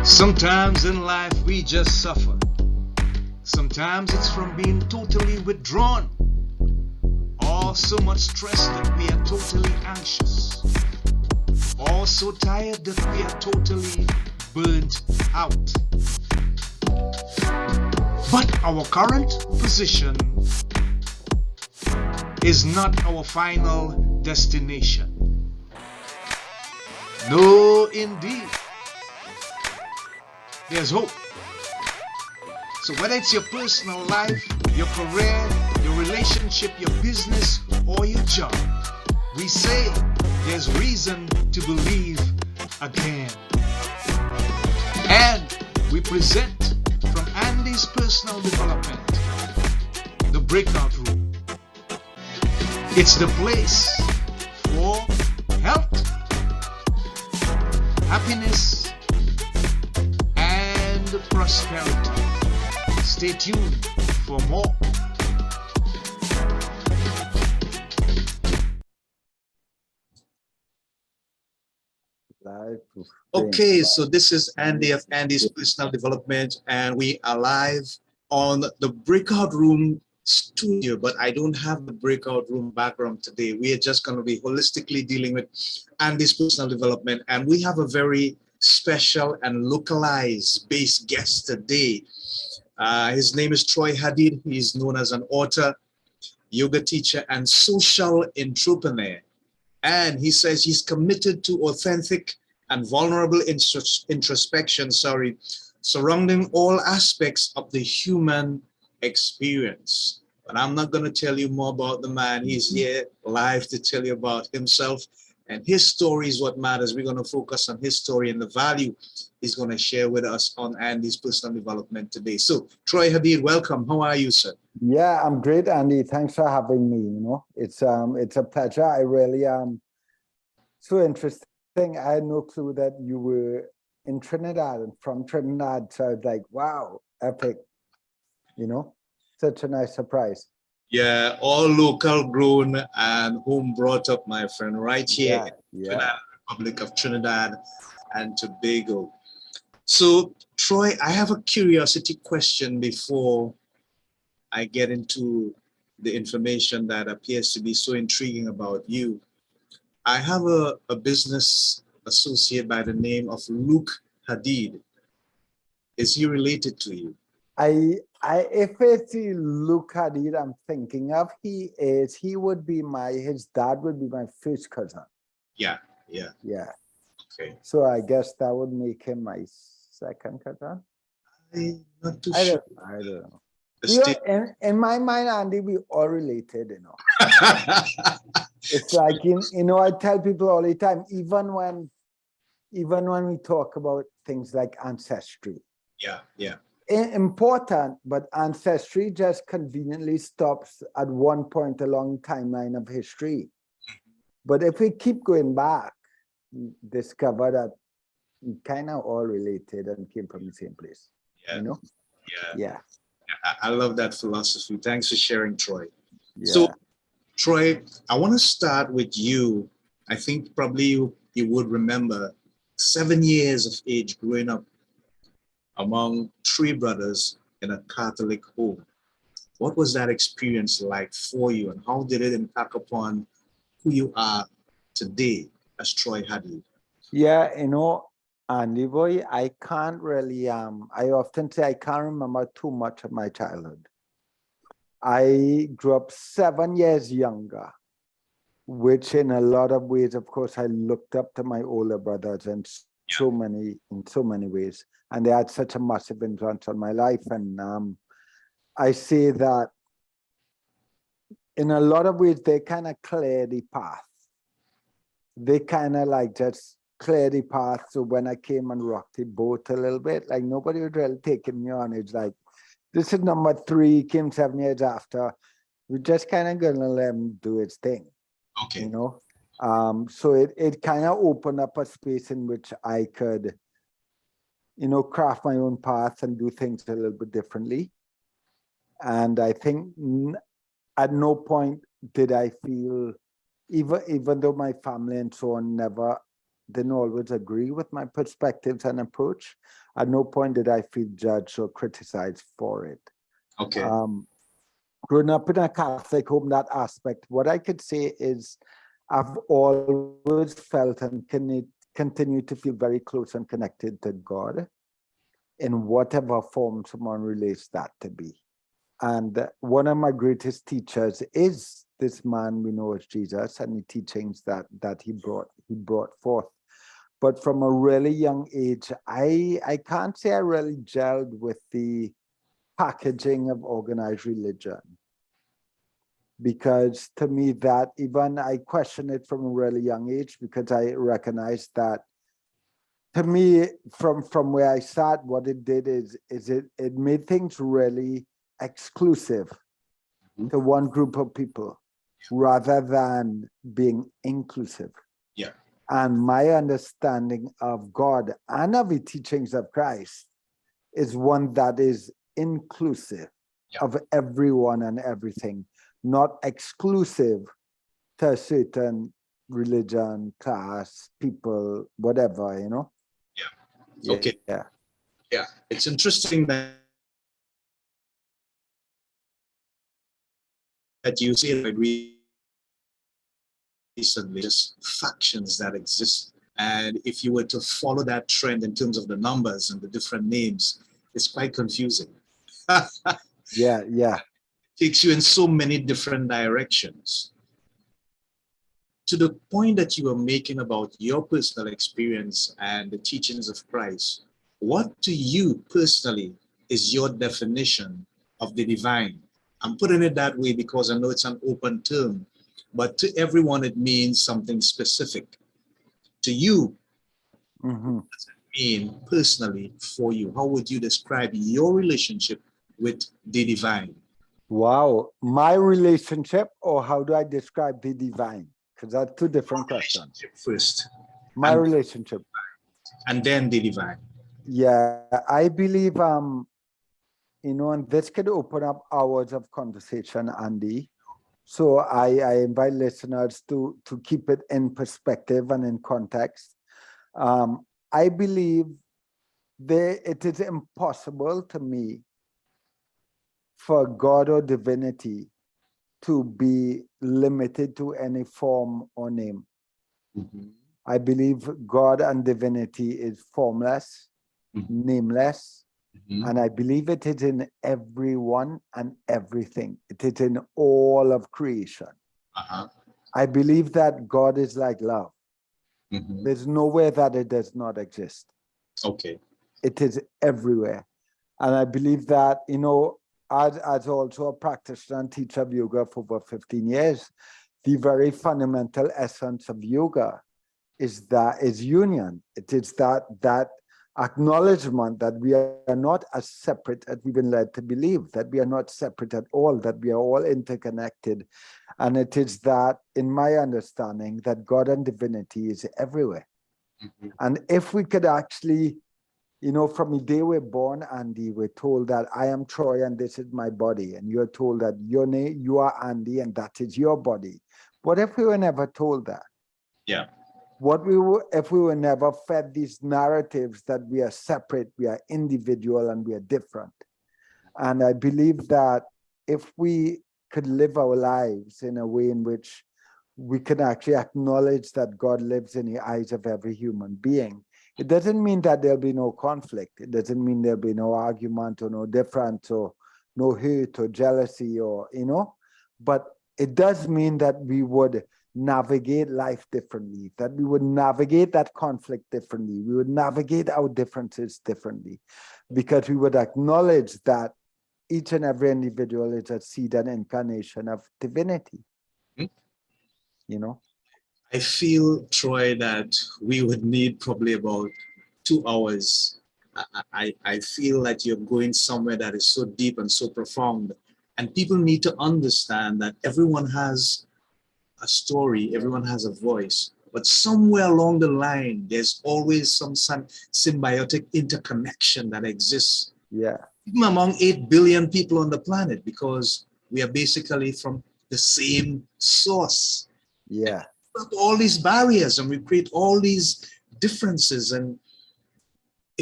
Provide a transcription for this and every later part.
Sometimes in life we just suffer. Sometimes it's from being totally withdrawn, or so much stress that we are totally anxious, or so tired that we are totally burnt out. But our current position is not our final destination. No, indeed. There's hope. So whether it's your personal life, your career, your relationship, your business, or your job, we say there's reason to believe again. And we present from Andy's personal development, the breakout room. It's the place for health, happiness, and prosperity. Stay tuned for more. Okay, so this is Andy of Andy's Personal Development, and we are live on the breakout room studio, but I don't have the breakout room background today. We are just going to be holistically dealing with Andy's personal development, and we have a very special and localized based guest today. His name is Troy Hadeed. He's known as an author, yoga teacher, and social entrepreneur. And he says he's committed to authentic and vulnerable introspection, surrounding all aspects of the human experience. But I'm not going to tell you more about the man. He's here live to tell you about himself, and his story is what matters. We're going to focus on his story and the value he's going to share with us on Andy's personal development today. So, Troy Hadeed, welcome. How are you, sir? Yeah, I'm great, Andy. Thanks for having me. It's a pleasure. I really so interesting. I had no clue that you were in Trinidad and from Trinidad. So I was like, wow, epic. Such a nice surprise. Yeah, all local grown and home brought up, my friend, right here in Trinidad, Republic of Trinidad and Tobago. So, Troy, I have a curiosity question before I get into the information that appears to be so intriguing about you. I have a business associate by the name of Luke Hadeed. Is he related to you? If it's Luke Hadeed I'm thinking of, he would be his dad would be my first cousin. Yeah. Okay. So I guess that would make him my second cousin. I'm not too sure. I don't know. In my mind, Andy, we all related, It's like, I tell people all the time, even when we talk about things like ancestry. Yeah. Important, but ancestry just conveniently stops at one point along the timeline of history. But if we keep going back, we discover that we kind of all related and came from the same place. Yeah. I love that philosophy. Thanks for sharing, Troy. Yeah. So, Troy, I want to start with you. I think probably you would remember 7 years of age growing up among 3 brothers in a Catholic home. What was that experience like for you, and how did it impact upon who you are today as Troy Hadeed? Yeah, Andy boy, I can't really, I often say I can't remember too much of my childhood. I grew up 7 years younger, which in a lot of ways, of course, I looked up to my older brothers in so many ways. And they had such a massive influence on my life. And I say that in a lot of ways, they kind of clear the path. They kind of like just clear the path. So when I came and rocked the boat a little bit, like nobody would really taking me on. It's like, this is number 3, came 7 years after. We're just kind of gonna let him do its thing. Okay. So it kind of opened up a space in which I could, craft my own path and do things a little bit differently. And I think at no point did I feel, even though my family and so on never didn't always agree with my perspectives and approach. At no point did I feel judged or criticized for it. Okay. Growing up in a Catholic home, that aspect, what I could say is I've always felt and continue to feel very close and connected to God in whatever form someone relates that to be. And one of my greatest teachers is this man we know as Jesus and the teachings that he brought forth. But from a really young age, I can't say I really gelled with the packaging of organized religion. Because to me that even I question it from a really young age, because I recognize that to me, from where I sat, what it did is it made things really exclusive to one group of people rather than being inclusive. Yeah. And my understanding of God and of the teachings of Christ is one that is inclusive of everyone and everything, not exclusive to a certain religion, class, people, whatever, you know? Yeah. Okay. Yeah. Yeah. It's interesting that you say that recently, just factions that exist. And if you were to follow that trend in terms of the numbers and the different names, it's quite confusing. Yeah. Takes you in so many different directions. To the point that you were making about your personal experience and the teachings of Christ, what to you personally is your definition of the divine? I'm putting it that way because I know it's an open term, but to everyone it means something specific. To you, what does it mean personally for you? How would you describe your relationship with the divine? Wow. My relationship, or how do I describe the divine? Because that's two different questions. First, My and, relationship. and then the divine. Yeah, I believe, you know, and this could open up hours of conversation, Andy. So I invite listeners to keep it in perspective and in context. I believe it is impossible to me for God or divinity to be limited to any form or name. Mm-hmm. I believe God and divinity is formless, nameless, and I believe it is in everyone and everything. It is in all of creation. I believe that God is like love. There's nowhere that it does not exist. Okay. It is everywhere. And I believe that, you know, as also a practitioner and teacher of yoga for over 15 years, the very fundamental essence of yoga is union. It is that acknowledgement that we are not as separate as we've been led to believe, that we are not separate at all, that we are all interconnected. And it is that, in my understanding, that God and divinity is everywhere. And if we could actually, you know, from the day we're born, Andy, we're told that I am Troy and this is my body. And you're told that you are Andy and that is your body. What if we were never told that? Yeah. If we were never fed these narratives that we are separate, we are individual, and we are different? And I believe that if we could live our lives in a way in which we can actually acknowledge that God lives in the eyes of every human being, it doesn't mean that there'll be no conflict. It doesn't mean there'll be no argument or no difference or no hate or jealousy or, you know, but it does mean that we would navigate life differently, that we would navigate that conflict differently. We would navigate our differences differently because we would acknowledge that each and every individual is a seed and incarnation of divinity. You know? I feel, Troy, that we would need probably about 2 hours. I feel that you're going somewhere that is so deep and so profound. And people need to understand that everyone has a story, everyone has a voice. But somewhere along the line, there's always some symbiotic interconnection that exists. Yeah. Even among 8 billion people on the planet, because we are basically from the same source. Yeah. All these barriers and we create all these differences, and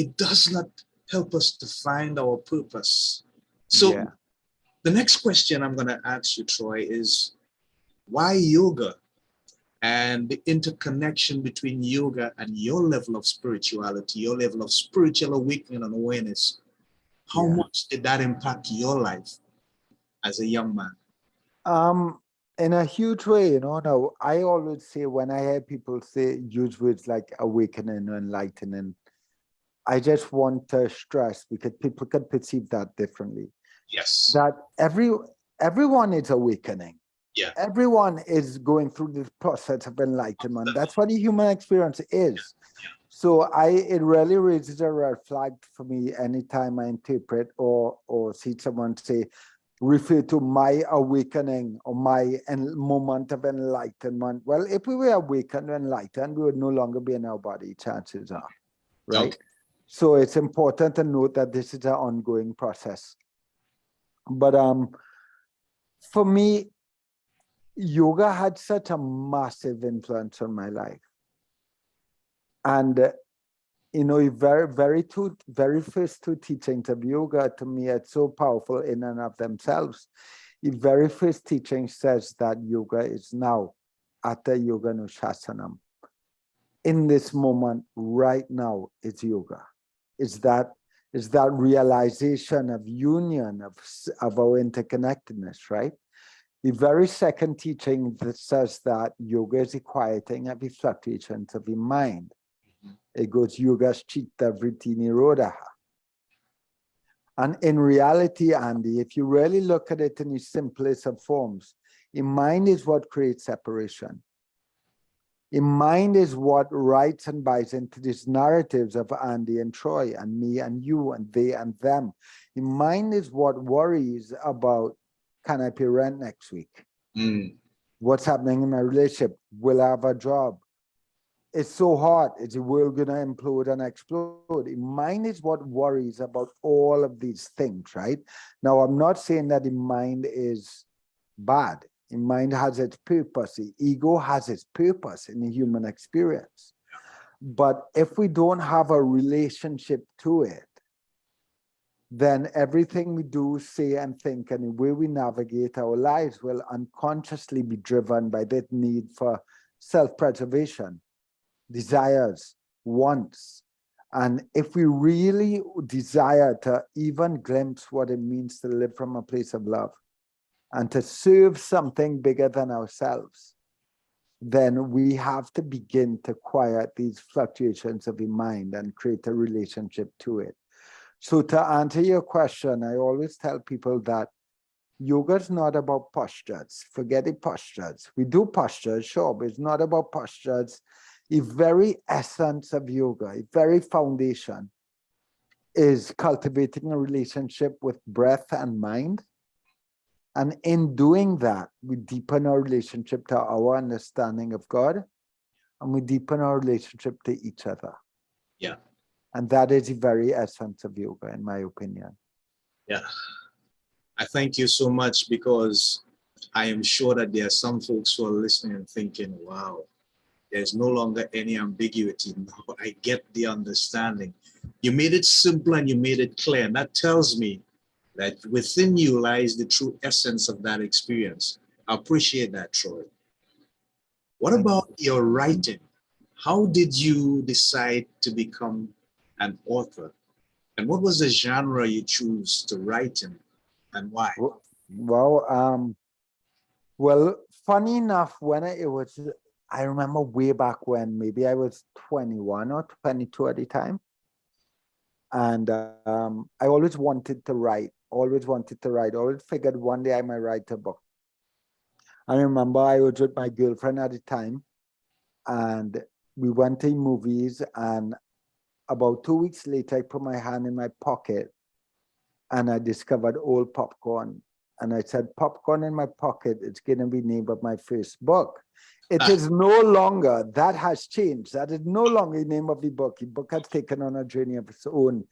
it does not help us to find our purpose. So Yeah. the next question I'm going to ask you, Troy, is why yoga and the interconnection between yoga and your level of spirituality, your level of spiritual awakening and awareness? How Yeah. much did that impact your life as a young man? In a huge way, now I always say when I hear people say use words like awakening or enlightening, I just want to stress, because people can perceive that differently, Yes. that everyone is awakening. Yeah. Everyone is going through this process of enlightenment. That's what the human experience is. So it really raises a red flag for me anytime I interpret or see someone say, refer to my awakening or my moment of enlightenment. Well, if we were awakened or enlightened, we would no longer be in our body, chances are, right? Okay. So it's important to note that this is an ongoing process. But for me, yoga had such a massive influence on my life. And very first two teachings of yoga, to me, are so powerful in and of themselves. The very first teaching says that yoga is now, Atha Yoga Nushasanam. In this moment, right now, it's yoga. It's that realization of union, of our interconnectedness, right? The very second teaching that says that yoga is the quieting of the fluctuations of the mind. It goes yogas chitta vritti nirodha. And in reality, Andy, if you really look at it in the simplest of forms, the mind is what creates separation. The mind is what writes and buys into these narratives of Andy and Troy and me and you and they and them. The mind is what worries about, can I pay rent next week? What's happening in my relationship? Will I have a job? It's so hot. Is the world going to implode and explode? The mind is what worries about all of these things, right? Now, I'm not saying that the mind is bad. The mind has its purpose. The ego has its purpose in the human experience. But if we don't have a relationship to it, then everything we do, say, and think, and the way we navigate our lives will unconsciously be driven by that need for self-preservation, desires, wants. And if we really desire to even glimpse what it means to live from a place of love and to serve something bigger than ourselves, then we have to begin to quiet these fluctuations of the mind and create a relationship to it. So to answer your question, I always tell people that yoga is not about postures. Forget the postures. We do postures, sure, but it's not about postures. The very essence of yoga, the very foundation, is cultivating a relationship with breath and mind. And in doing that, we deepen our relationship to our understanding of God, and we deepen our relationship to each other. Yeah. And that is the very essence of yoga, in my opinion. Yeah. I thank you so much, because I am sure that there are some folks who are listening and thinking, wow, there's no longer any ambiguity. Now I get the understanding. You made it simple and you made it clear. And that tells me that within you lies the true essence of that experience. I appreciate that, Troy. What about your writing? How did you decide to become an author? And what was the genre you chose to write in, and why? Well, funny enough, I remember way back when, maybe I was 21 or 22 at the time. And I always wanted to write, always figured one day I might write a book. I remember I was with my girlfriend at the time, and we went to movies, and about 2 weeks later, I put my hand in my pocket and I discovered old popcorn. And I said, popcorn in my pocket, it's going to be the name of my first book. It is no longer, that has changed. That is no longer the name of the book. The book has taken on a journey of its own.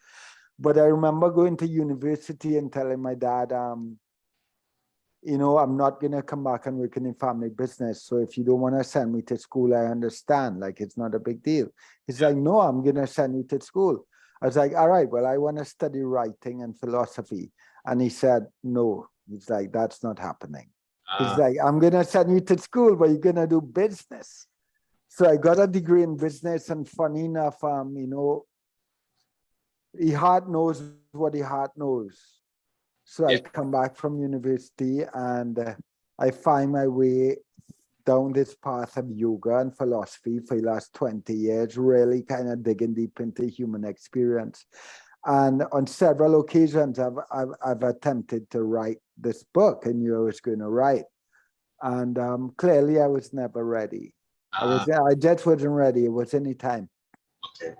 But I remember going to university and telling my dad, you know, I'm not going to come back and work in the family business. So if you don't want to send me to school, I understand. Like, it's not a big deal. He's like, no, I'm going to send you to school. I was like, all right, well, I want to study writing and philosophy. And he said, no. He's like, that's not happening. He's like, I'm going to send you to school, but you're going to do business. So I got a degree in business, and funny enough, you know, the heart knows what the heart knows. So I come back from university and I find my way down this path of yoga and philosophy for the last 20 years, really kind of digging deep into human experience. And on several occasions, I've attempted to write this book I knew I was going to write. And clearly I was never ready. I just wasn't ready. It was any time. Okay.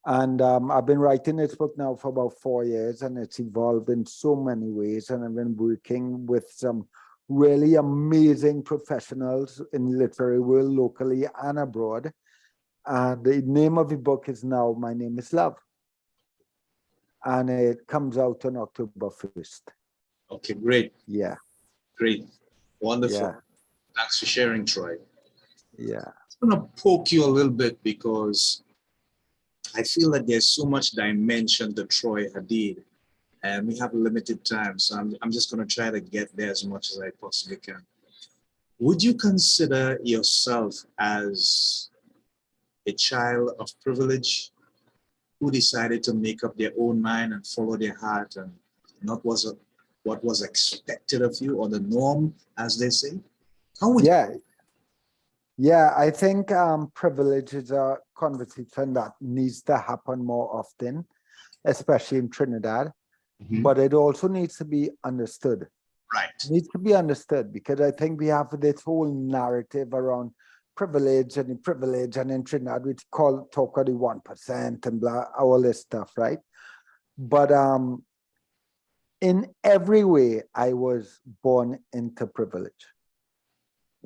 And I've been writing this book now for about 4 years, and it's evolved in so many ways. And I've been working with some really amazing professionals in the literary world, locally and abroad. And the name of the book is now My Name is Love. And it comes out on October 1st. Okay, great. Yeah. Great. Wonderful. Yeah. Thanks for sharing, Troy. Yeah. I'm going to poke you a little bit because I feel that there's so much dimension to Troy Hadeed, and we have limited time. So I'm just going to try to get there as much as I possibly can. Would you consider yourself as a child of privilege who decided to make up their own mind and follow their heart and not what was expected of you or the norm, as they say? How would you? Yeah, I think privilege is a conversation that needs to happen more often, especially in Trinidad. Mm-hmm. But it also needs to be understood. Right. It needs to be understood because I think we have this whole narrative around privilege, and in Trinidad we talk of the 1% and blah, all this stuff, right? But in every way, I was born into privilege.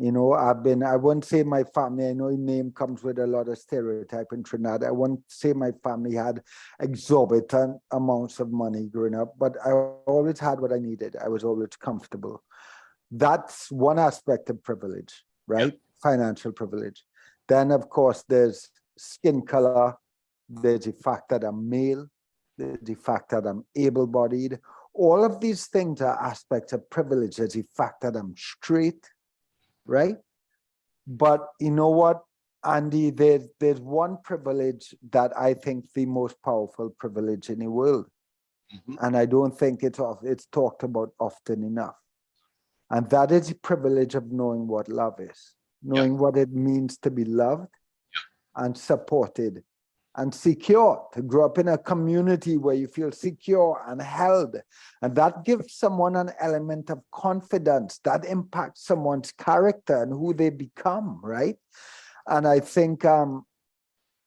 You know, I wouldn't say my family, I know the name comes with a lot of stereotype in Trinidad. I wouldn't say my family had exorbitant amounts of money growing up, but I always had what I needed. I was always comfortable. That's one aspect of privilege, right? Yeah. Financial privilege. Then, of course, there's skin color. There's the fact that I'm male. There's the fact that I'm able-bodied. All of these things are aspects of privilege. There's the fact that I'm straight. Right? But you know what, Andy, there's one privilege that I think the most powerful privilege in the world. Mm-hmm. And I don't think it's talked about often enough. And that is the privilege of knowing what love is, knowing what it means to be loved and supported and secure, to grow up in a community where you feel secure and held. And that gives someone an element of confidence that impacts someone's character and who they become, right? And I think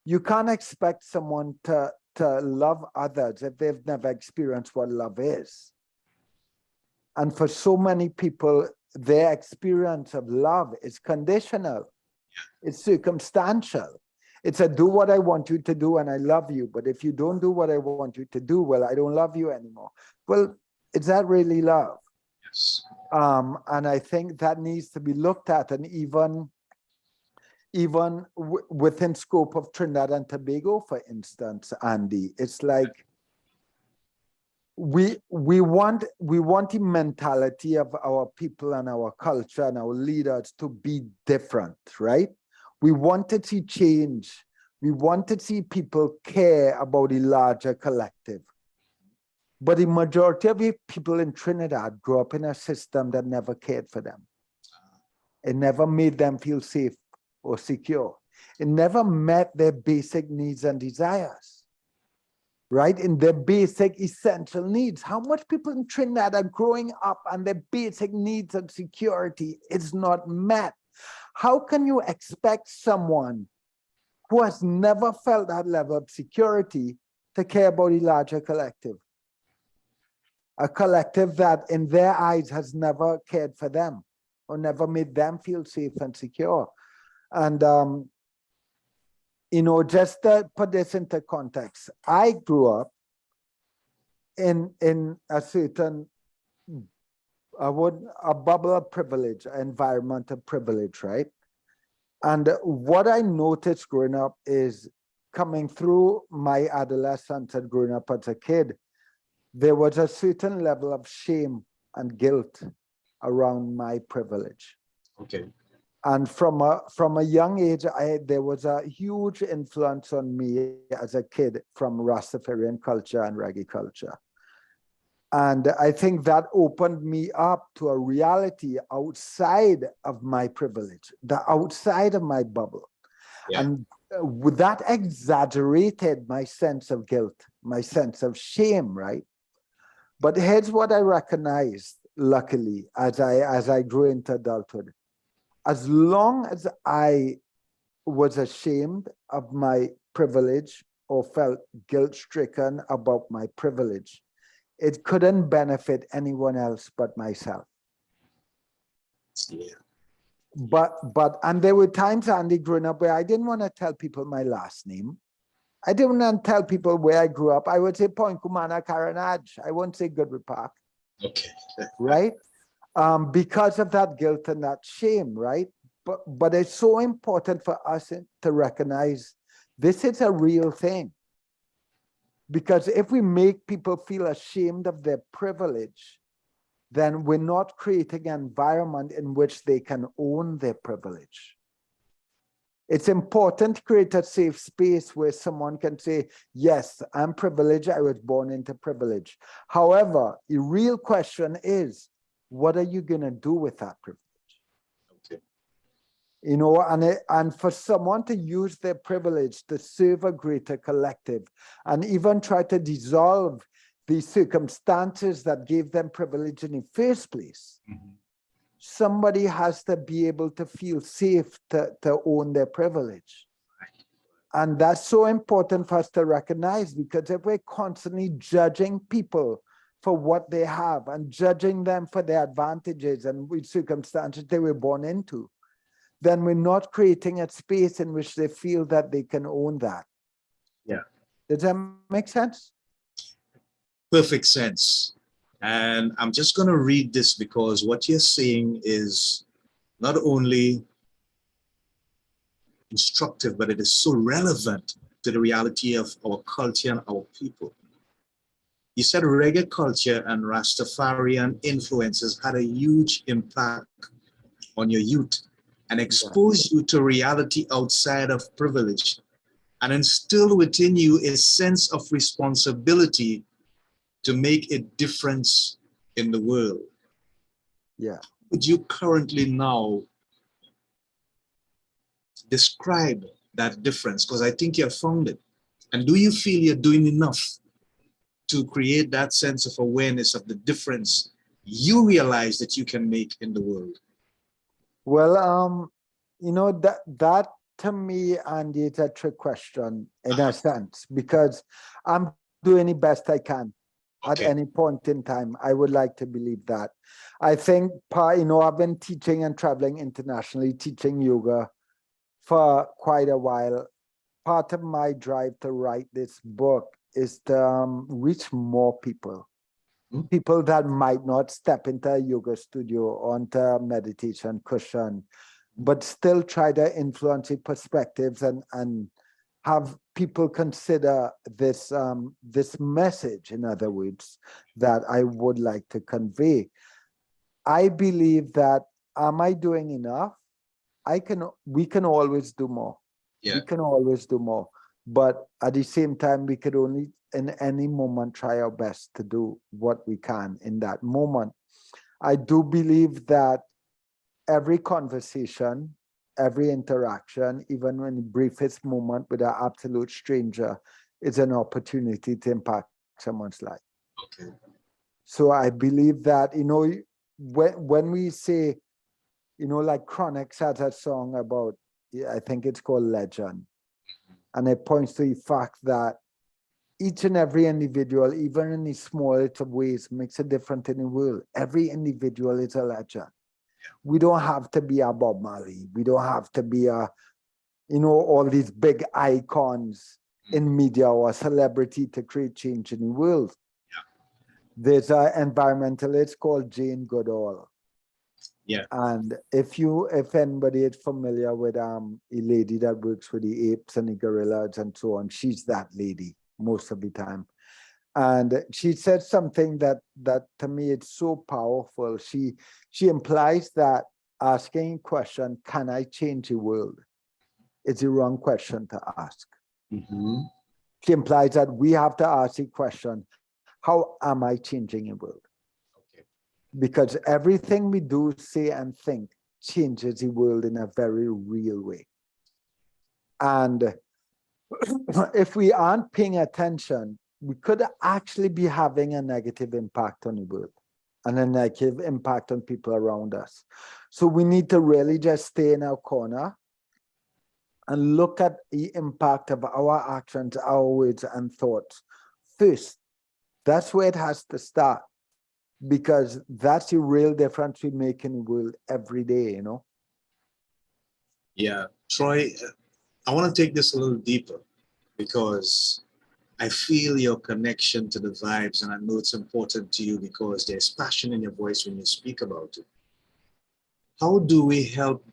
you can't expect someone to love others if they've never experienced what love is. And for so many people, their experience of love is conditional. It's circumstantial. It's a do what I want you to do and I love you. But if you don't do what I want you to do, well, I don't love you anymore. Well, is that really love? Yes. And I think that needs to be looked at. And even within scope of Trinidad and Tobago, for instance, Andy, it's like we want the mentality of our people and our culture and our leaders to be different, right? We want to see change. We want to see people care about the larger collective. But the majority of the people in Trinidad grew up in a system that never cared for them. It never made them feel safe or secure. It never met their basic needs and desires, right? In their basic essential needs. How much people in Trinidad are growing up and their basic needs and security is not met? How can you expect someone who has never felt that level of security to care about the larger collective? A collective that in their eyes has never cared for them or never made them feel safe and secure. And, you know, just to put this into context, I grew up in a certain a bubble of privilege, environmental privilege, right? And what I noticed growing up is coming through my adolescence and growing up as a kid, there was a certain level of shame and guilt around my privilege. Okay. And from a young age, there was a huge influence on me as a kid from Rastafarian culture and reggae culture. And I think that opened me up to a reality outside of my privilege, the outside of my bubble. Yeah. And with that exaggerated my sense of guilt, my sense of shame, right? But here's what I recognized, luckily, as I grew into adulthood. As long as I was ashamed of my privilege or felt guilt-stricken about my privilege, it couldn't benefit anyone else but myself. Yeah. And there were times, Andy, growing up where I didn't want to tell people my last name. I didn't want to tell people where I grew up. I would say Point Kumana Karanaj. I won't say Goodwood Park. Okay. Right? Because of that guilt and that shame, right? But it's so important for us to recognize this is a real thing. Because if we make people feel ashamed of their privilege, then we're not creating an environment in which they can own their privilege. It's important to create a safe space where someone can say, yes, I'm privileged, I was born into privilege. However, the real question is, what are you going to do with that privilege? Okay. You know, and for someone to use their privilege to serve a greater collective and even try to dissolve the circumstances that gave them privilege in the first place, somebody has to be able to feel safe to own their privilege. And that's so important for us to recognize, because if we're constantly judging people for what they have and judging them for their advantages and which circumstances they were born into, then we're not creating a space in which they feel that they can own that. Yeah. Does that make sense? Perfect sense. And I'm just going to read this because what you're saying is not only instructive, but it is so relevant to the reality of our culture and our people. You said reggae culture and Rastafarian influences had a huge impact on your youth and exposed you to reality outside of privilege and instilled within you a sense of responsibility to make a difference in the world. Yeah. Would you currently now describe that difference? Because I think you have found it. And do you feel you're doing enough to create that sense of awareness of the difference you realize that you can make in the world? Well, you know, that to me, Andy, it's a trick question in a sense, because I'm doing the best I can at any point in time. I would like to believe that. I think, you know, I've been teaching and traveling internationally, teaching yoga for quite a while. Part of my drive to write this book is to reach more people. People that might not step into a yoga studio or onto a meditation cushion, but still try to influence the perspectives and have people consider this this message, in other words, that I would like to convey. I believe that, am I doing enough? We can always do more. Yeah. We can always do more. But at the same time, we could only in any moment try our best to do what we can in that moment. I do believe that every conversation, every interaction, even in the briefest moment with an absolute stranger, is an opportunity to impact someone's life. Okay. So I believe that, you know, when we say, you know, like Chronix has a song about, I think it's called Legend. And it points to the fact that each and every individual, even in the smallest of ways, makes a difference in the world. Every individual is a legend. We don't have to be a Bob Marley. We don't have to be a, you know, all these big icons in media or a celebrity to create change in the world. There's an environmentalist called Jane Goodall. Yeah. And if anybody is familiar with a lady that works with the apes and the gorillas and so on, she's that lady most of the time. And she said something that to me it's so powerful. She implies that asking a question, can I change the world? It's the wrong question to ask. Mm-hmm. She implies that we have to ask the question, how am I changing the world? Okay. Because everything we do, say, and think changes the world in a very real way. And if we aren't paying attention, we could actually be having a negative impact on the world and a negative impact on people around us. So we need to really just stay in our corner and look at the impact of our actions, our words, and thoughts first. That's where it has to start, because that's the real difference we make in the world every day, you know? Yeah. Troy, I want to take this a little deeper because I feel your connection to the vibes, and I know it's important to you because there's passion in your voice when you speak about it. How do we help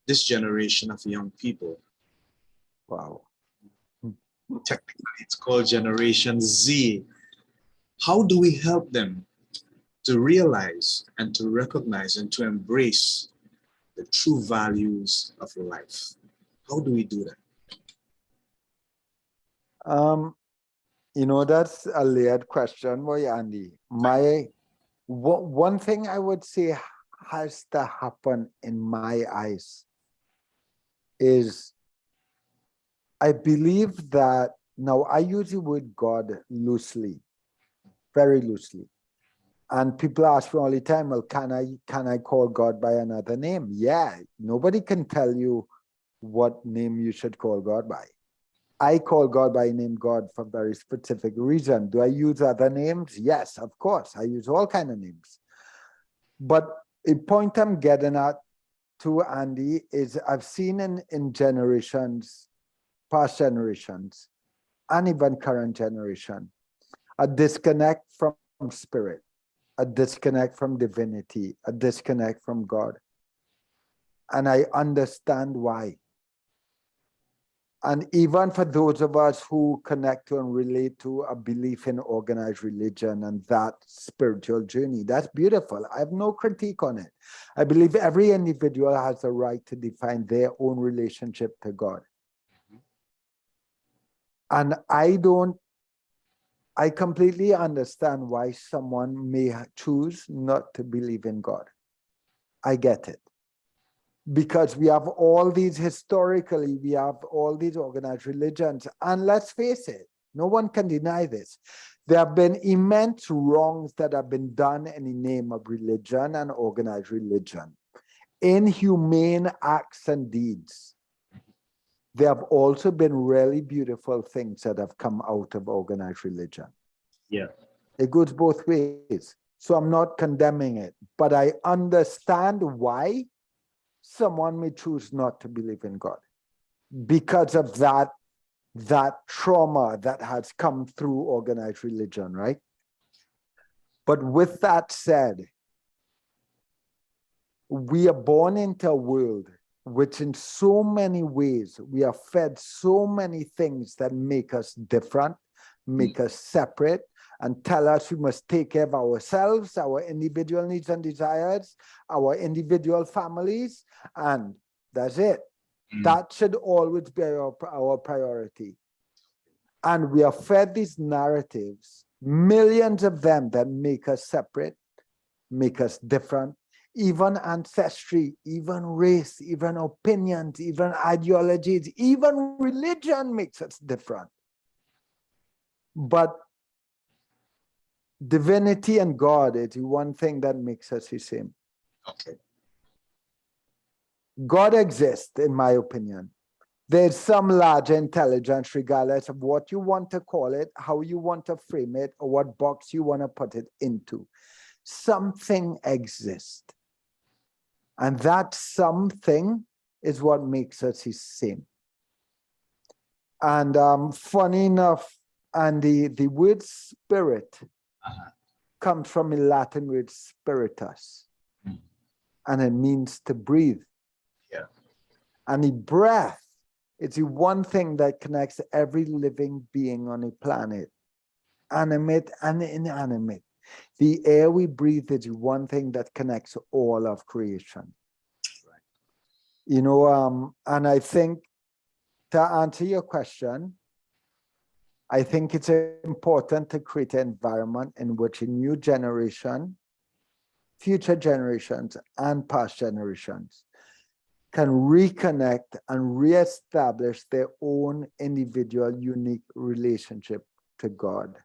this generation of young people? Wow. Technically, it's called Generation Z. How do we help them to realize and to recognize and to embrace the true values of life? How do we do that? You know, that's a layered question, boy, Andy. One thing I would say has to happen in my eyes is I believe that now I use the word God loosely, very loosely. And people ask me all the time, well, can I call God by another name? Yeah, nobody can tell you what name you should call God by. I call God by name God for very specific reason. Do I use other names? Yes, of course. I use all kind of names. But a point I'm getting at to Andy is I've seen in generations, past generations, and even current generation, a disconnect from spirit, a disconnect from divinity, a disconnect from God. And I understand why. And even for those of us who connect to and relate to a belief in organized religion and that spiritual journey, that's beautiful. I have no critique on it. I believe every individual has a right to define their own relationship to God. And I completely understand why someone may choose not to believe in God. I get it. Because we have all these, historically, we have all these organized religions. And let's face it, no one can deny this. There have been immense wrongs that have been done in the name of religion and organized religion. Inhumane acts and deeds. There have also been really beautiful things that have come out of organized religion. Yeah. It goes both ways. So I'm not condemning it, but I understand why someone may choose not to believe in God because of that trauma that has come through organized religion, right? But with that said, we are born into a world which in so many ways, we are fed so many things that make us different, make us separate, and tell us we must take care of ourselves, our individual needs and desires, our individual families, and that's it. That should always be our priority. And we are fed these narratives, millions of them, that make us separate, make us different, even ancestry, even race, even opinions, even ideologies, even religion makes us different. But divinity and God is the one thing that makes us the same. Okay. God exists, in my opinion. There's some larger intelligence, regardless of what you want to call it, how you want to frame it, or what box you want to put it into. Something exists. And that something is what makes us the same. And funny enough, and the word spirit comes from a Latin word spiritus, Mm. and it means to breathe. Yeah. And the breath is the one thing that connects every living being on the planet, animate and inanimate. The air we breathe is the one thing that connects all of creation. Right. You know, and I think to answer your question, I think it's important to create an environment in which a new generation, future generations, and past generations can reconnect and reestablish their own individual, unique relationship to God.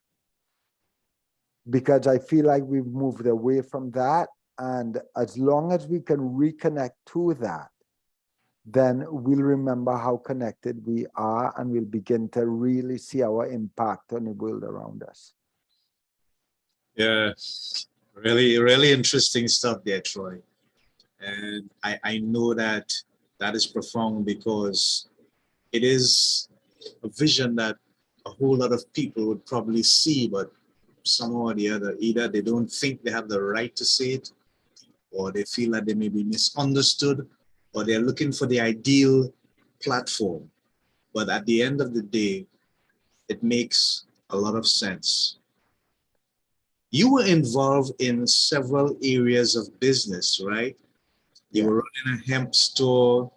Because I feel like we've moved away from that. And as long as we can reconnect to that, then we'll remember how connected we are, and we'll begin to really see our impact on the world around us. Yeah, really, really interesting stuff there, Troy. And I know that that is profound because it is a vision that a whole lot of people would probably see, but somehow or the other, either they don't think they have the right to say it, or they feel that they may be misunderstood, or they're looking for the ideal platform. But at the end of the day, it makes a lot of sense. You were involved in several areas of business, right? You were running a hemp store.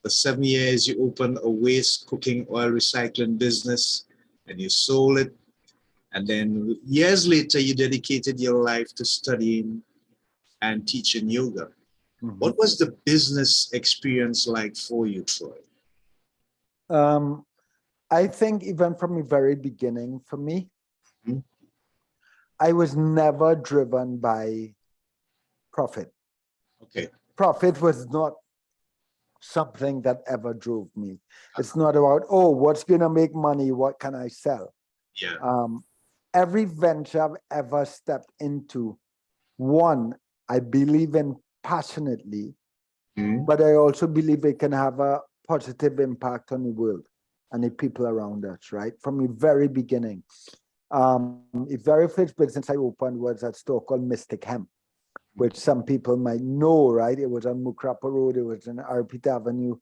For 7 years, you opened a waste cooking oil recycling business and you sold it. And then years later, you dedicated your life to studying and teaching yoga. Mhm. What was the business experience like for you, Troy? I think even from the very beginning for me, Mhm. I was never driven by profit. Okay. Profit was not something that ever drove me. It's not about, oh, what's going to make money? What can I sell? Yeah. Every venture I've ever stepped into, one, I believe in passionately, Mhm. but I also believe it can have a positive impact on the world and the people around us, right? From the very beginning. The very first business I opened was a store called Mystic Hemp, which some people might know, right? It was on Mukrapa Road, it was on Arpit Avenue,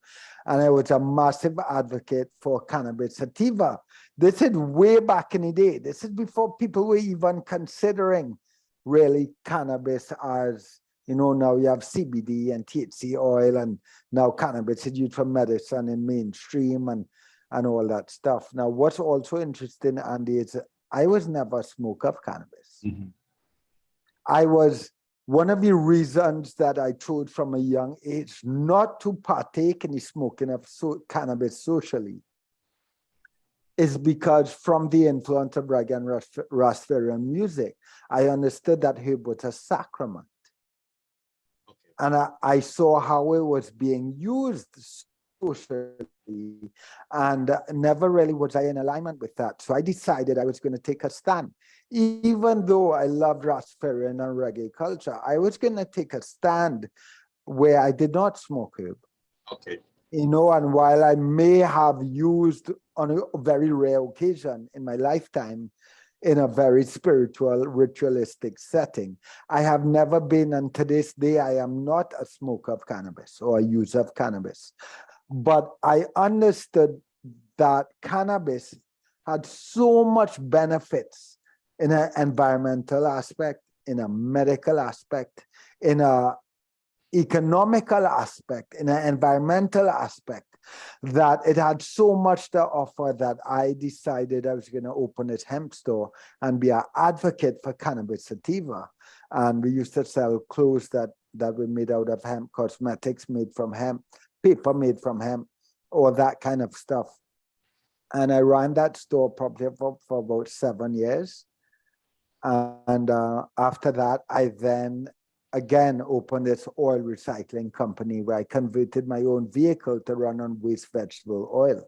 and I was a massive advocate for cannabis sativa. This is way back in the day. This is before people were even considering really cannabis as, you know, now you have CBD and THC oil, and now cannabis is used for medicine in mainstream and all that stuff. Now, what's also interesting, Andy, is I was never a smoker of cannabis. Mhm. I was one of the reasons that I chose from a young age not to partake in the smoking of cannabis socially is because from the influence of reggae and Rastafarian music, I understood that herb was a sacrament. Okay. And I saw how it was being used socially, and never really was I in alignment with that. So I decided I was going to take a stand. Even though I loved Rastafarian and reggae culture, I was going to take a stand where I did not smoke herb. Okay. You know, and while I may have used on a very rare occasion in my lifetime in a very spiritual, ritualistic setting, I have never been, and to this day, I am not a smoker of cannabis or a user of cannabis. But I understood that cannabis had so much benefits in an environmental aspect, in a medical aspect, in a economical aspect, in an environmental aspect, that it had so much to offer that I decided I was going to open this hemp store and be an advocate for cannabis sativa. And we used to sell clothes that were made out of hemp, cosmetics made from hemp, paper made from hemp, all that kind of stuff. And I ran that store probably for about 7 years. And after that, I then again opened this oil recycling company where I converted my own vehicle to run on waste vegetable oil.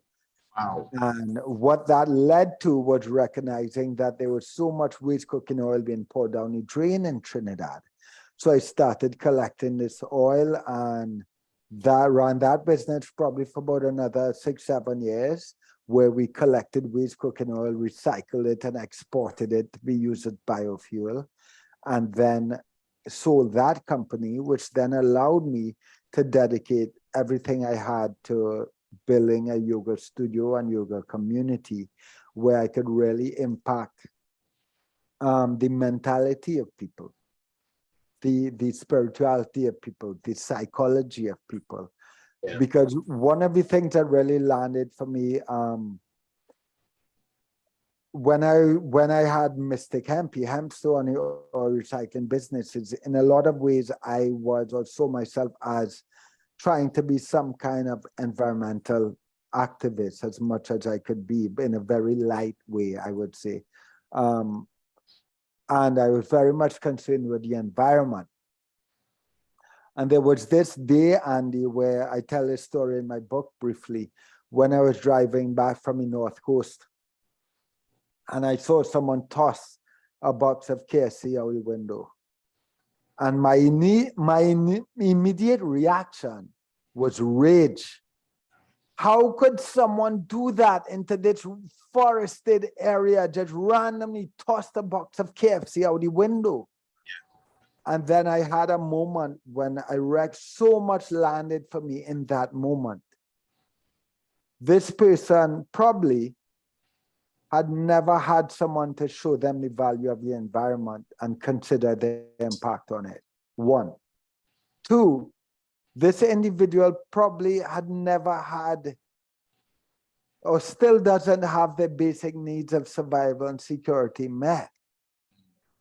Wow. And what that led to was recognizing that there was so much waste cooking oil being poured down the drain in Trinidad. So I started collecting this oil, and that ran that business probably for about another 6-7 years, where we collected waste cooking oil, recycled it, and exported it to be used as biofuel, and then sold that company, which then allowed me to dedicate everything I had to building a yoga studio and yoga community where I could really impact the mentality of people, the spirituality of people, the psychology of people. Yeah. Because one of the things that really landed for me, when I had Mystic Hemp store and or recycling businesses, in a lot of ways, I was also myself as trying to be some kind of environmental activist as much as I could be, in a very light way, I would say. And I was very much concerned with the environment. And there was this day, Andy, where I tell this story in my book briefly, when I was driving back from the North Coast, and I saw someone toss a box of KFC out the window. And my immediate reaction was rage. How could someone do that into this forested area, just randomly toss a box of KFC out the window? And then I had a moment when I read so much landed for me in that moment. This person probably had never had someone to show them the value of the environment and consider the impact on it. One. Two, this individual probably had never had or still doesn't have the basic needs of survival and security met.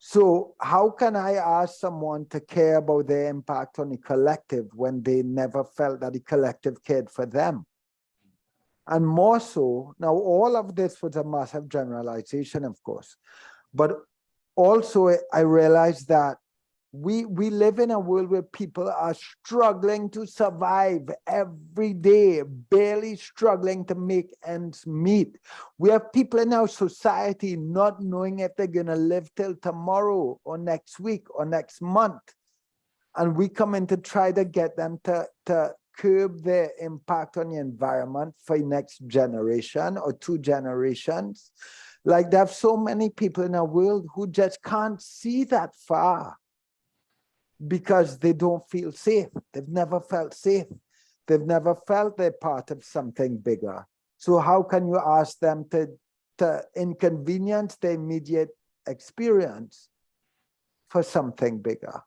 So how can I ask someone to care about their impact on the collective when they never felt that the collective cared for them? And more so, now all of this was a massive generalization, of course, but also I realized that we live in a world where people are struggling to survive every day, barely struggling to make ends meet. We have people in our society not knowing if they're going to live till tomorrow or next week or next month. And we come in to try to get them to curb their impact on the environment for the next generation or 2 generations. Like there's so many people in our world who just can't see that far because they don't feel safe. They've never felt safe. They've never felt they're part of something bigger. So how can you ask them to inconvenience their immediate experience for something bigger?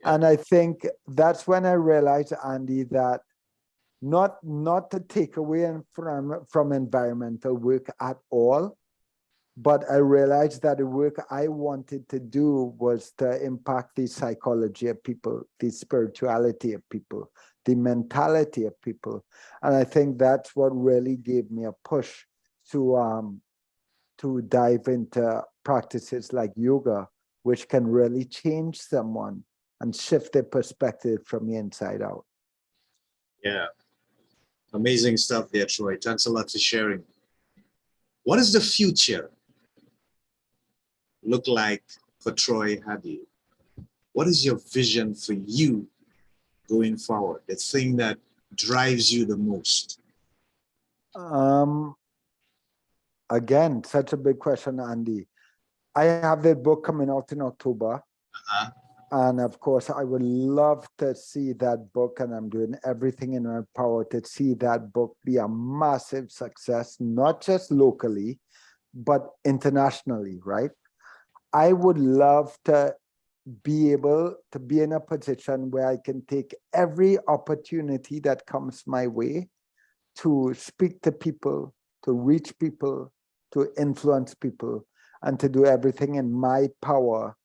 And I think that's when I realized, Andy, that not to take away from environmental work at all, but I realized that the work I wanted to do was to impact the psychology of people, the spirituality of people, the mentality of people. And I think that's what really gave me a push to dive into practices like yoga, which can really change someone and shift their perspective from the inside out. Yeah. Amazing stuff there, Troy. Thanks a lot for sharing. What does the future look like for Troy Hadeed? What is your vision for you going forward? The thing that drives you the most? Again, such a big question, Andy. I have the book coming out in October. And of course, I would love to see that book, and I'm doing everything in my power to see that book be a massive success, not just locally, but internationally, right? I would love to be able to be in a position where I can take every opportunity that comes my way to speak to people, to reach people, to influence people, and to do everything in my power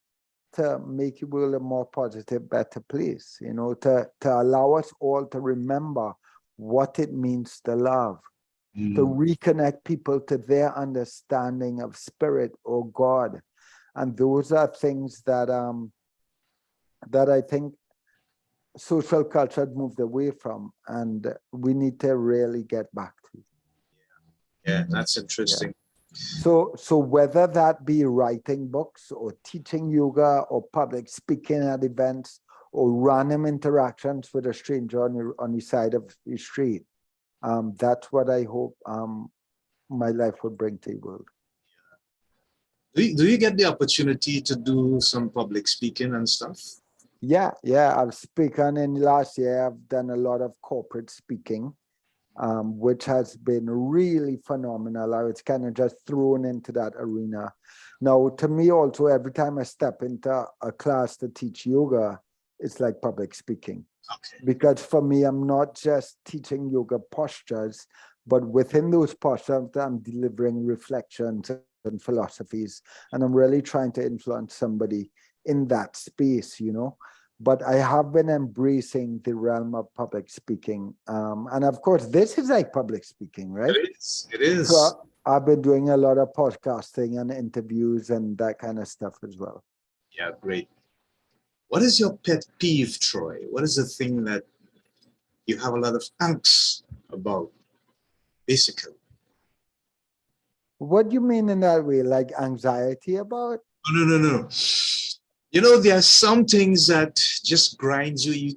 to make the world a more positive, better place, you know, to allow us all to remember what it means to love, to reconnect people to their understanding of spirit or God. And those are things that that I think social culture had moved away from, and we need to really get back to. Yeah, that's interesting. Yeah. So whether that be writing books or teaching yoga or public speaking at events or random interactions with a stranger on the side of the street, that's what I hope my life would bring to the world. Do you get the opportunity to do some public speaking and stuff? Yeah, I've spoken in last year. I've done a lot of corporate speaking, which has been really phenomenal. I was kind of just thrown into that arena. Now, to me also, every time I step into a class to teach yoga, it's like public speaking. Okay. Because for me, I'm not just teaching yoga postures, but within those postures, I'm delivering reflections and philosophies. And I'm really trying to influence somebody in that space, you know. But I have been embracing the realm of public speaking. And of course, this is like public speaking, right? It is. So I've been doing a lot of podcasting and interviews and that kind of stuff as well. Yeah, great. What is your pet peeve, Troy? What is the thing that you have a lot of angst about, basically? What do you mean in that way? Like anxiety about? No. You know, there are some things that just grinds you.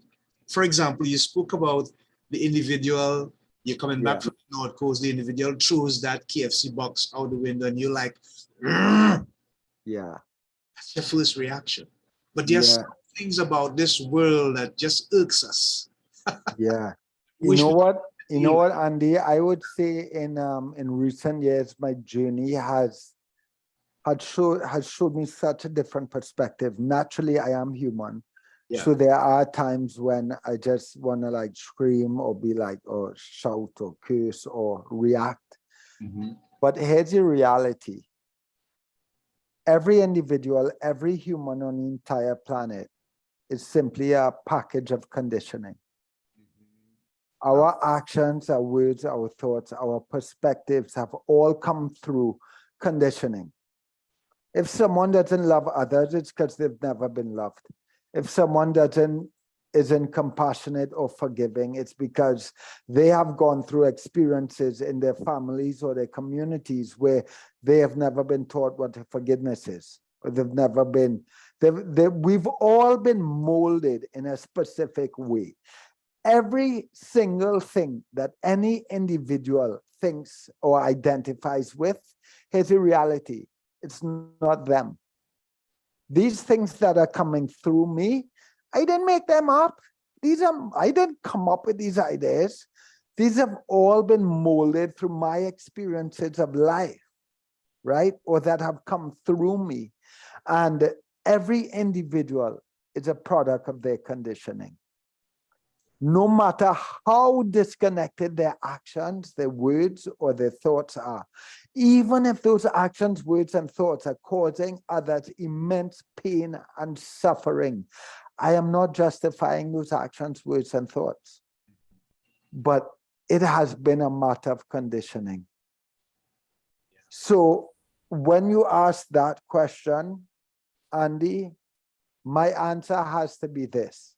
For example, you spoke about the individual, you're coming back from the North Coast, the individual throws that KFC box out the window and you're like, "Rrr." Yeah. That's your first reaction. But there's some things about this world that just irks us. Yeah. You know what? You know what, Andy? I would say in recent years, my journey has showed me such a different perspective. Naturally, I am human. Yeah. So there are times when I just want to like scream or be like, or shout or curse or react. Mm-hmm. But here's the reality. Every individual, every human on the entire planet is simply a package of conditioning. Mm-hmm. Our actions, our words, our thoughts, our perspectives have all come through conditioning. If someone doesn't love others, it's because they've never been loved. If someone isn't compassionate or forgiving, it's because they have gone through experiences in their families or their communities where they have never been taught what forgiveness is. Or they've never been, we've all been molded in a specific way. Every single thing that any individual thinks or identifies with, here's a reality. It's not them. These things that are coming through me, I didn't make them up. I didn't come up with these ideas. These have all been molded through my experiences of life, right? Or that have come through me. And every individual is a product of their conditioning. No matter how disconnected their actions, their words, or their thoughts are, even if those actions, words, and thoughts are causing others immense pain and suffering, I am not justifying those actions, words, and thoughts. But it has been a matter of conditioning. So when you ask that question, Andy, my answer has to be this.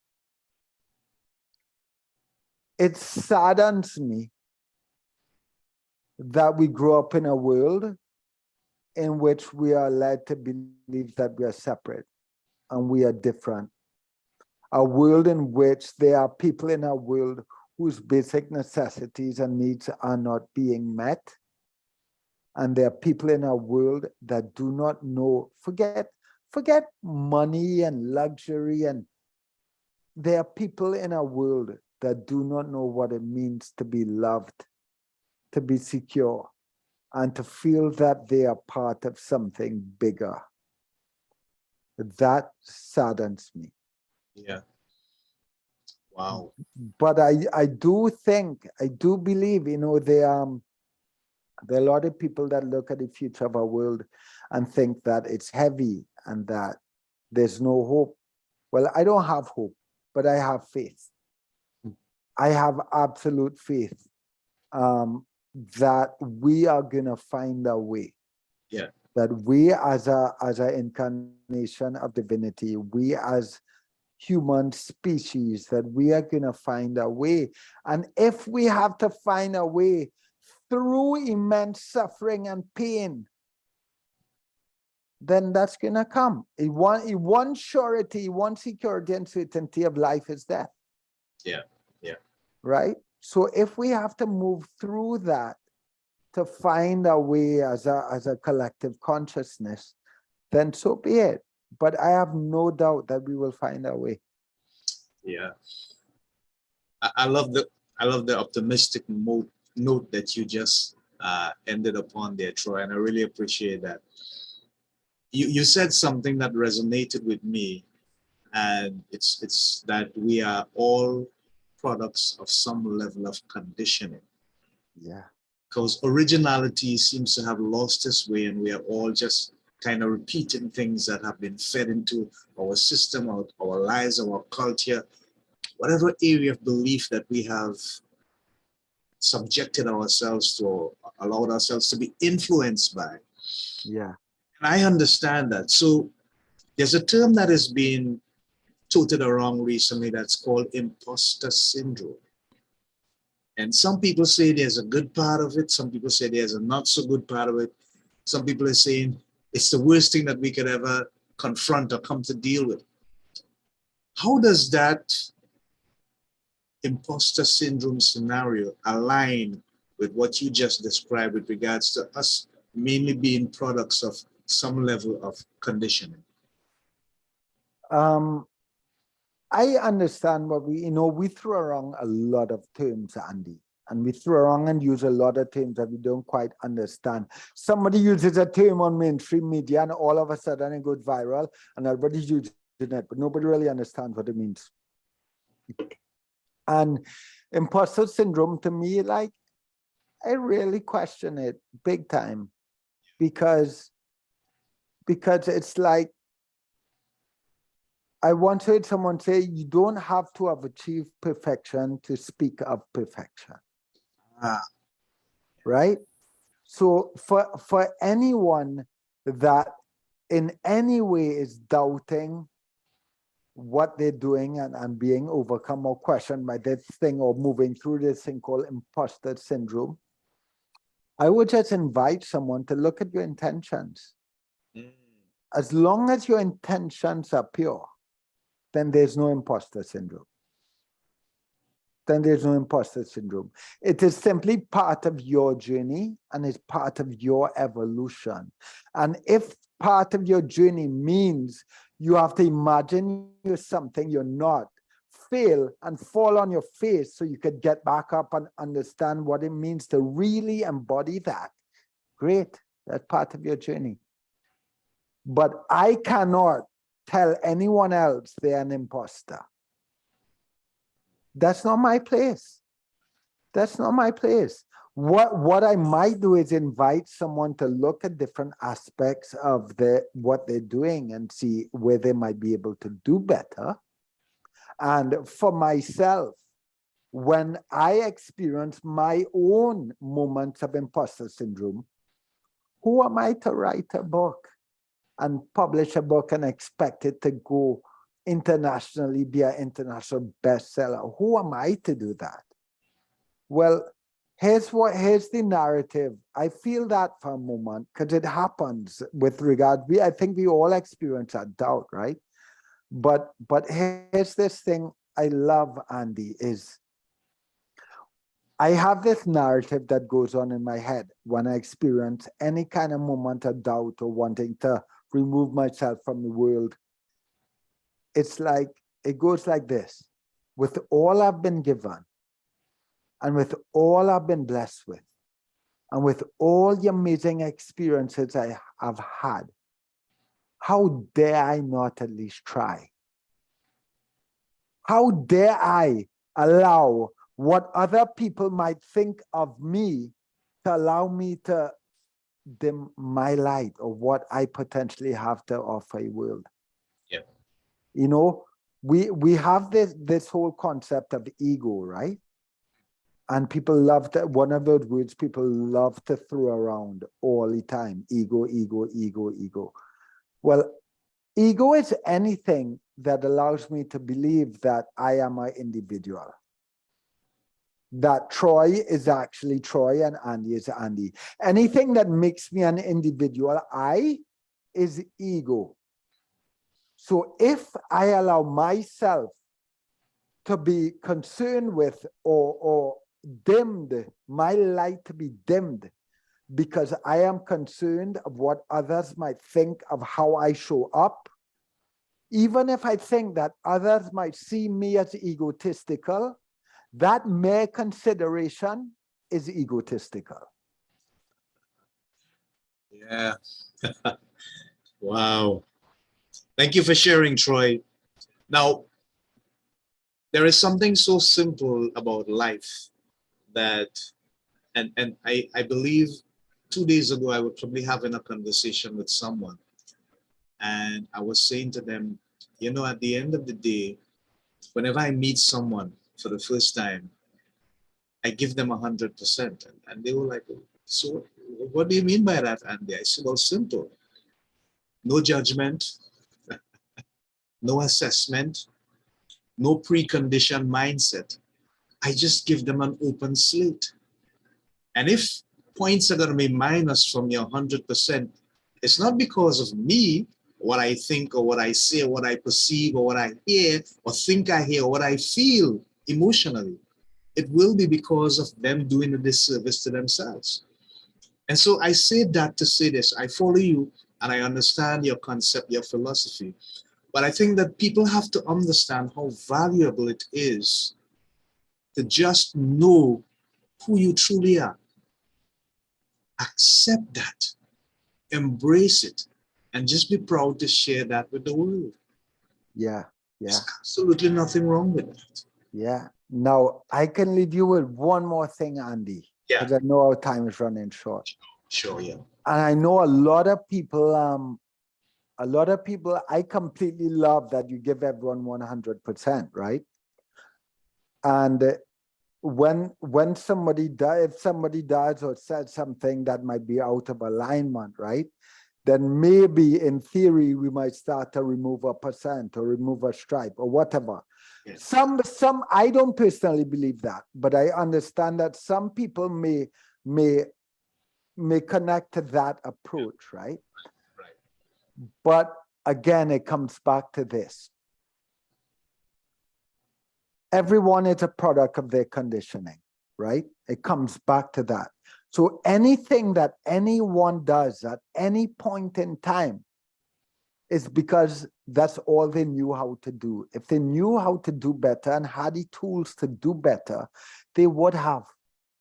It saddens me that we grew up in a world in which we are led to believe that we are separate and we are different. A world in which there are people in our world whose basic necessities and needs are not being met. And there are people in our world that do not know, forget money and luxury, and there are people in our world that do not know what it means to be loved, to be secure, and to feel that they are part of something bigger. That saddens me. Yeah. Wow. But I do believe, there are a lot of people that look at the future of our world and think that it's heavy and that there's no hope. Well, I don't have hope, but I have faith. I have absolute faith that we are gonna find a way. Yeah. That we as a incarnation of divinity, we as human species, that we are gonna find a way. And if we have to find a way through immense suffering and pain, then that's gonna come. One surety, one security and certainty of life is death. Yeah. Right? So if we have to move through that to find a way as a collective consciousness, then so be it. But I have no doubt that we will find a way. Yeah. I love the optimistic note that you just ended upon there, Troy, and I really appreciate that. You said something that resonated with me, and it's that we are all products of some level of conditioning. Yeah. Because originality seems to have lost its way, and we are all just kind of repeating things that have been fed into our system, our lives, our culture, whatever area of belief that we have subjected ourselves to or allowed ourselves to be influenced by. Yeah. And I understand that. So there's a term that has been toted around recently that's called imposter syndrome. And some people say there's a good part of it. Some people say there's a not so good part of it. Some people are saying it's the worst thing that we could ever confront or come to deal with. How does that imposter syndrome scenario align with what you just described with regards to us mainly being products of some level of conditioning? I understand what we throw around a lot of terms, Andy, and we throw around and use a lot of terms that we don't quite understand. Somebody uses a term on mainstream media and all of a sudden it goes viral and everybody's using it, but nobody really understands what it means. And imposter syndrome, to me, like, I really question it big time because it's like, I once heard someone say, you don't have to have achieved perfection to speak of perfection. Right? So for anyone that in any way is doubting what they're doing and being overcome or questioned by this thing or moving through this thing called imposter syndrome, I would just invite someone to look at your intentions. As long as your intentions are pure, then there's no imposter syndrome. Then there's no imposter syndrome. It is simply part of your journey and it's part of your evolution. And if part of your journey means you have to imagine you're something you're not, fail and fall on your face so you could get back up and understand what it means to really embody that, great, that's part of your journey. But I cannot tell anyone else they're an imposter. That's not my place. That's not my place. What I might do is invite someone to look at different aspects of what they're doing and see where they might be able to do better. And for myself, when I experience my own moments of imposter syndrome, who am I to write a book and publish a book and expect it to go internationally, be an international bestseller? Who am I to do that? Well, here's the narrative. I feel that for a moment because it happens with regard. I think we all experience that doubt, right? But here's this thing I love, Andy, is I have this narrative that goes on in my head when I experience any kind of moment of doubt or wanting to remove myself from the world. It's like, it goes like this. With all I've been given, and with all I've been blessed with, and with all the amazing experiences I have had, how dare I not at least try? How dare I allow what other people might think of me to allow me to dim my light or what I potentially have to offer a world? Yeah. You know, we have this whole concept of ego, right? And people love to, one of those words people love to throw around all the time, ego, ego, ego, ego. Well, ego is anything that allows me to believe that I am an individual. That Troy is actually Troy and Andy is Andy. Anything that makes me an individual, I, is ego. So if I allow myself to be concerned with or dimmed, my light to be dimmed because I am concerned of what others might think of how I show up. Even if I think that others might see me as egotistical, that mere consideration is egotistical. Yeah. Wow. Thank you for sharing, Troy. Now, there is something so simple about life that, and I believe 2 days ago, I was probably having a conversation with someone, and I was saying to them, you know, at the end of the day, whenever I meet someone for the first time, I give them 100%. And they were like, so what do you mean by that, Andy? I said, well, simple. No judgment, no assessment, no preconditioned mindset. I just give them an open slate. And if points are going to be minus from your 100%, it's not because of me, what I think or what I say or what I perceive or what I hear or think I hear or what I feel emotionally. It will be because of them doing a disservice to themselves. And so I say that to say this. I follow you and I understand your concept, your philosophy. But I think that people have to understand how valuable it is to just know who you truly are. Accept that, embrace it, and just be proud to share that with the world. Yeah. There's absolutely nothing wrong with that. Yeah. Now, I can leave you with one more thing, Andy, Yeah. because I know our time is running short. Sure, yeah. And I know a lot of people, I completely love that you give everyone 100%, right? And when somebody does, if somebody does or says something that might be out of alignment, right? Then maybe in theory, we might start to remove a percent or remove a stripe or whatever. Yes. Some, I don't personally believe that, but I understand that some people may connect to that approach, right? Right. But again, it comes back to this. Everyone is a product of their conditioning, right? It comes back to that. So anything that anyone does at any point in time is because that's all they knew how to do. If they knew how to do better and had the tools to do better, they would have.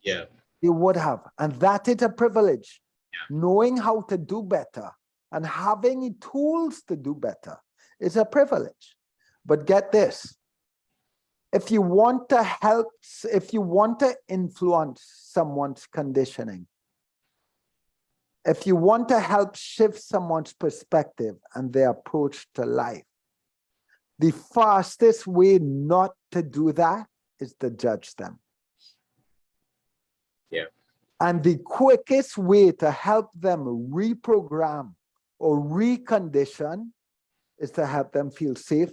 Yeah. They would have. And that is a privilege. Yeah. Knowing how to do better and having the tools to do better is a privilege. But get this. If you want to help, if you want to influence someone's conditioning, if you want to help shift someone's perspective and their approach to life, the fastest way not to do that is to judge them. Yeah. And the quickest way to help them reprogram or recondition is to help them feel safe,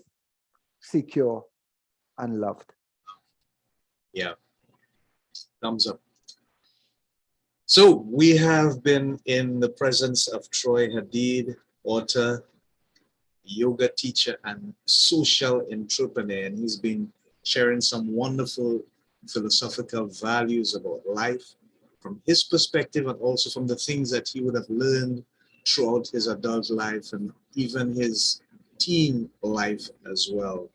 secure, and loved. Yeah. Thumbs up. So we have been in the presence of Troy Hadeed, author, yoga teacher, and social entrepreneur. And he's been sharing some wonderful philosophical values about life from his perspective and also from the things that he would have learned throughout his adult life and even his teen life as well.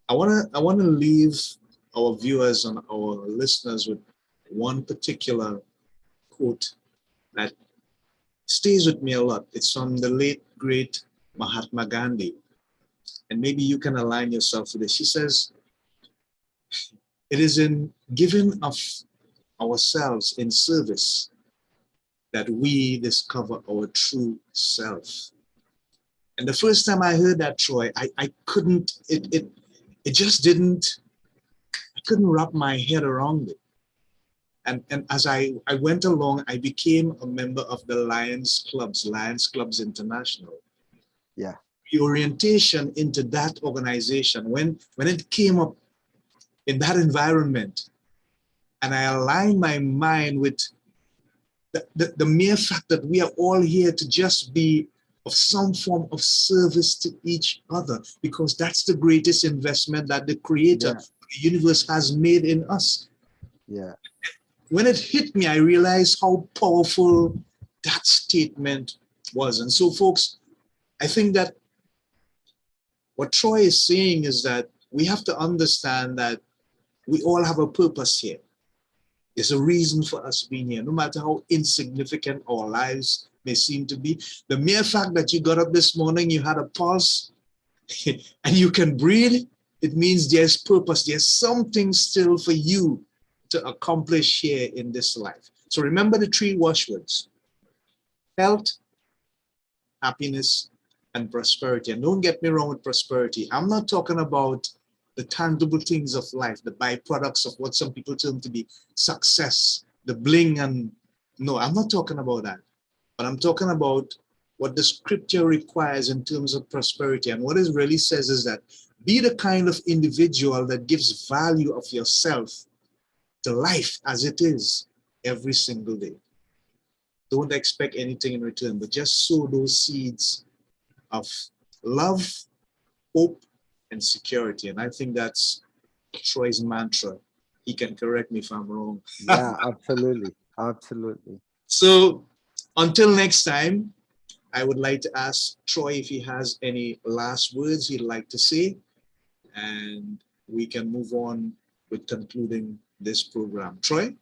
I wanna leave our viewers and our listeners with one particular quote that stays with me a lot. It's from the late great Mahatma Gandhi, and maybe you can align yourself with it. She says, "It is in giving of ourselves in service that we discover our true self." And the first time I heard that, Troy, I couldn't. It just didn't. I couldn't wrap my head around it. And as I went along, I became a member of the Lions Clubs International. Yeah. The orientation into that organization, when it came up in that environment, and I aligned my mind with the mere fact that we are all here to just be of some form of service to each other, because that's the greatest investment that the creator, the universe, has made in us. Yeah. when it hit me, I realized how powerful that statement was. And so, folks, I think that what Troy is saying is that we have to understand that we all have a purpose here. There's a reason for us being here, no matter how insignificant our lives may seem to be. The mere fact that you got up this morning, you had a pulse, and you can breathe, it means there's purpose. There's something still for you to accomplish here in this life. So remember the three watchwords: health, happiness, and prosperity. And don't get me wrong with prosperity. I'm not talking about the tangible things of life, the byproducts of what some people term to be success, the bling, and no, I'm not talking about that. But I'm talking about what the scripture requires in terms of prosperity. And what it really says is that be the kind of individual that gives value of yourself to life as it is every single day. Don't expect anything in return, but just sow those seeds of love, hope, and security. And I think that's Troy's mantra. He can correct me if I'm wrong. Yeah, absolutely. Absolutely. So until next time, I would like to ask Troy if he has any last words he'd like to say, and we can move on with concluding this program. Troy?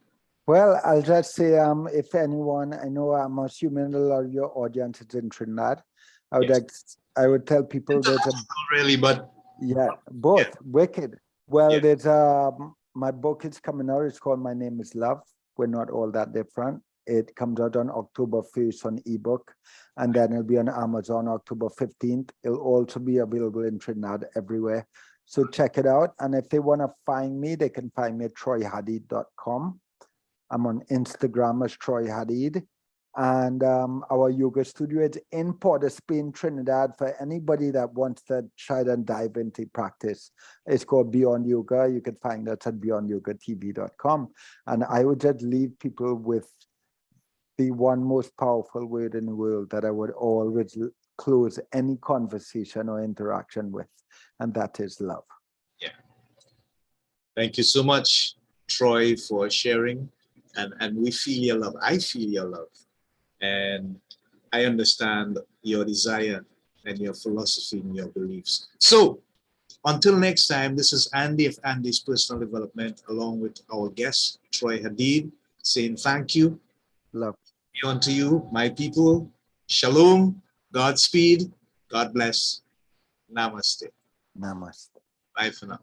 Well, I'll just say, if anyone, I know I'm assuming a lot of your audience is in Trinidad. I would tell people that really, but yeah, both wicked. Well, Yeah. there's my book is coming out. It's called My Name is Love. We're not all that different. It comes out on October 1st on ebook, and then it'll be on Amazon October 15th. It'll also be available in Trinidad everywhere. So check it out. And if they want to find me, they can find me at troyhadeed.com. I'm on Instagram as Troy Hadeed. And our yoga studio is in Port of Spain, Trinidad, for anybody that wants to try and dive into practice. It's called Beyond Yoga. You can find us at beyondyogatv.com. And I would just leave people with the one most powerful word in the world that I would always close any conversation or interaction with, and that is love. Yeah. Thank you so much, Troy, for sharing. And we feel your love. I feel your love. And I understand your desire and your philosophy and your beliefs. So until next time, this is Andy of Andy's Personal Development, along with our guest, Troy Hadeed, saying thank you. Love. Be unto you, my people. Shalom, Godspeed, God bless. Namaste. Namaste. Bye for now.